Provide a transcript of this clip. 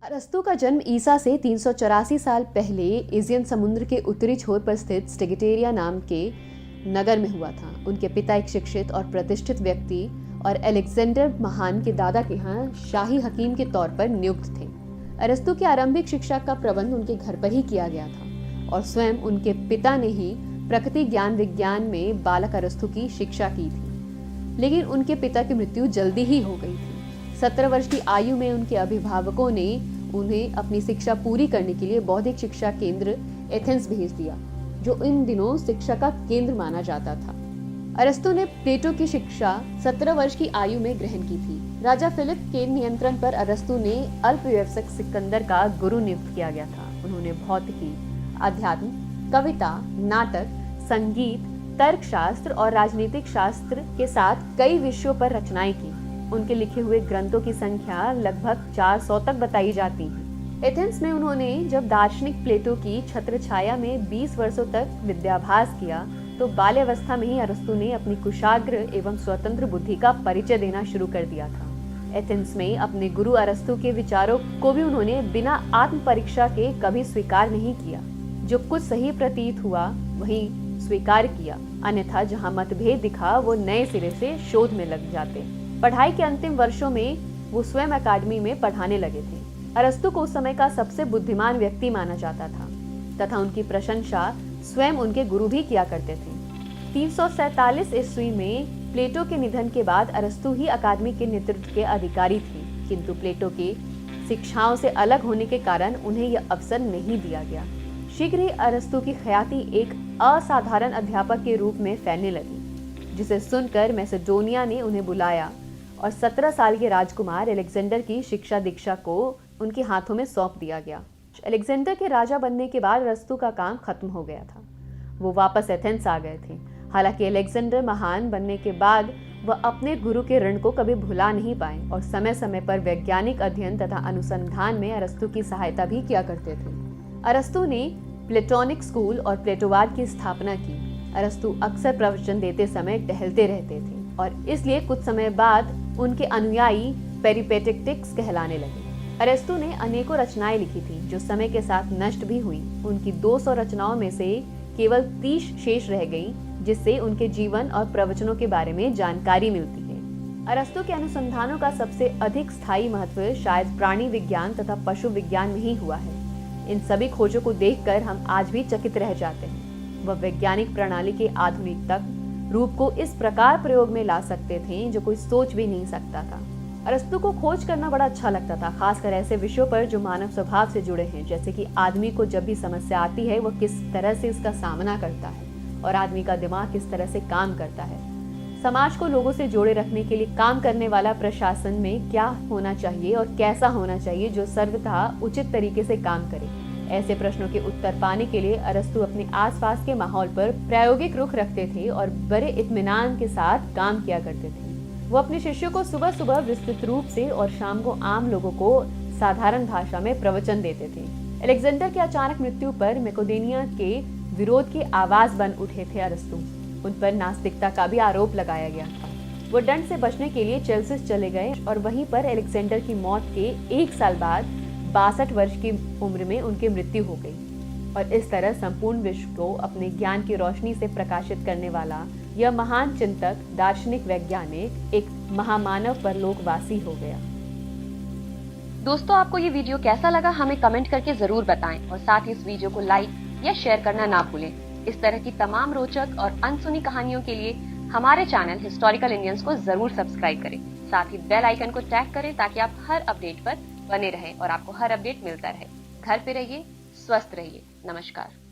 अरस्तु का जन्म ईसा से 384 साल पहले एजियन समुद्र के उत्तरी छोर पर स्थित स्टिगिटेरिया नाम के नगर में हुआ था। उनके पिता एक शिक्षित और प्रतिष्ठित व्यक्ति और अलेक्जेंडर महान के दादा के यहाँ शाही हकीम के तौर पर नियुक्त थे। अरस्तु की आरंभिक शिक्षा का प्रबंध उनके घर पर ही किया गया था और स्वयं उनके पिता ने ही प्रकृति ज्ञान विज्ञान में बालक अरस्तु की शिक्षा की थी, लेकिन उनके पिता की मृत्यु जल्दी ही हो गई थी। 17 वर्ष की आयु में उनके अभिभावकों ने उन्हें अपनी शिक्षा पूरी करने के लिए बौद्धिक शिक्षा केंद्र एथेंस भेज दिया, जो इन दिनों शिक्षा का केंद्र माना जाता था। अरस्तु ने प्लेटो की शिक्षा 17 वर्ष की आयु में ग्रहण की थी। राजा फिलिप के नियंत्रण पर अरस्तु ने अल्पवयस्क सिकंदर का गुरु नियुक्त किया गया था। उन्होंने भौतिकी, अध्यात्म, कविता, नाटक, संगीत, तर्कशास्त्र और राजनीतिक शास्त्र के साथ कई विषयों पर रचनाएं की। उनके लिखे हुए ग्रंथों की संख्या लगभग 400 तक बताई जाती है। एथेंस में उन्होंने जब दार्शनिक प्लेटो की छत्रछाया में 20 वर्षों तक विद्याभ्यास किया, तो बाल्यावस्था में ही अरस्तु ने अपनी कुशाग्र एवं स्वतंत्र बुद्धि का परिचय देना शुरू कर दिया था। एथेंस में अपने गुरु अरस्तु के विचारों को भी उन्होंने बिना आत्म परीक्षा के कभी स्वीकार नहीं किया। जो कुछ सही प्रतीत हुआ वही स्वीकार किया, अन्यथा जहाँ मतभेद दिखा वो नए सिरे से शोध में लग जाते। पढ़ाई के अंतिम वर्षों में वो स्वयं अकादमी में पढ़ाने लगे थे। अरस्तु को उस समय का सबसे बुद्धिमान व्यक्ति माना जाता था तथा उनकी प्रशंसा स्वयं उनके गुरु भी किया करते थे। 347 ईस्वी में प्लेटो के निधन के बाद अरस्तु ही अकादमी के नेतृत्व के अधिकारी थे, किंतु प्लेटो के शिक्षाओं से अलग होने के कारण उन्हें यह अवसर नहीं दिया गया। शीघ्र ही अरस्तु की ख्याति एक असाधारण अध्यापक के रूप में फैलने लगी, जिसे सुनकर मैसेडोनिया ने उन्हें बुलाया और 17 साल के राजकुमार अलेक्जेंडर की शिक्षा दीक्षा को उनके हाथों में सौंप दिया गया। अलेक्जेंडर के राजा बनने के बाद अरस्तु का काम खत्म हो गया था। वो वापस एथेंस आ गए थे। हालांकि अलेक्जेंडर महान बनने के बाद वह अपने गुरु के ऋण को कभी भुला नहीं पाए और समय समय पर वैज्ञानिक अध्ययन तथा अनुसंधान में अरस्तु की सहायता भी किया करते थे। अरस्तु ने प्लेटोनिक स्कूल और प्लेटोवाद की स्थापना की। अरस्तु अक्सर प्रवचन देते समय टहलते रहते थे और इसलिए कुछ समय बाद उनके अनुयायी पेरिपेटेटिक्स कहलाने लगे। अरस्तु ने अनेकों रचनाएं लिखी थी जो समय के साथ नष्ट भी हुई। उनकी 200 रचनाओं में से केवल 30 शेष रह गईं, जिससे उनके जीवन और प्रवचनों के बारे में जानकारी मिलती है। अरस्तु के अनुसंधानों का सबसे अधिक स्थायी महत्व शायद प्राणी विज्ञान तथा पशु विज्ञान में ही हुआ है। इन सभी खोजों को देखकर हम आज भी चकित रह जाते हैं। वह वैज्ञानिक प्रणाली के आधुनिक तक रूप को इस प्रकार प्रयोग में ला सकते थे जो कोई सोच भी नहीं सकता था। अरस्तु को खोज करना बड़ा अच्छा लगता था, खासकर ऐसे विषयों पर जो मानव स्वभाव से जुड़े हैं, जैसे कि आदमी को जब भी समस्या आती है वह किस तरह से इसका सामना करता है और आदमी का दिमाग किस तरह से काम करता है। समाज को लोगों से जोड़े रखने के लिए काम करने वाला प्रशासन में क्या होना चाहिए और कैसा होना चाहिए जो सर्वथा उचित तरीके से काम करे। ऐसे प्रश्नों के उत्तर पाने के लिए अरस्तु अपने आसपास के माहौल पर प्रायोगिक रुख रखते थे और बड़े इत्मीनान के साथ काम किया करते थे। वो अपने शिष्यों को सुबह सुबह विस्तृत रूप से और शाम को आम लोगों को साधारण भाषा में प्रवचन देते थे। अलेक्जेंडर की अचानक मृत्यु पर मैकेडोनिया के विरोध की आवाज बन उठे थे अरस्तु। उन पर नास्तिकता का भी आरोप लगाया गया था। वो दंड से बचने के लिए चेल्सिस चले गए और वहीं पर अलेक्जेंडर की मौत के 1 साल बाद 62 वर्ष की उम्र में उनकी मृत्यु हो गई और इस तरह संपूर्ण विश्व को अपने ज्ञान की रोशनी से प्रकाशित करने वाला यह महान चिंतक, दार्शनिक, वैज्ञानिक एक महामानव परलोकवासी हो गया। दोस्तों, आपको ये वीडियो कैसा लगा हमें कमेंट करके जरूर बताएं और साथ ही इस वीडियो को लाइक या शेयर करना ना भूलें। इस तरह की तमाम रोचक और अनसुनी कहानियों के लिए हमारे चैनल हिस्टोरिकल इंडियंस को जरूर सब्सक्राइब करें। साथ ही बेल आइकन को टैग करें ताकि आप हर अपडेट पर बने रहें और आपको हर अपडेट मिलता रहे। घर पे रहिए, स्वस्थ रहिए। नमस्कार।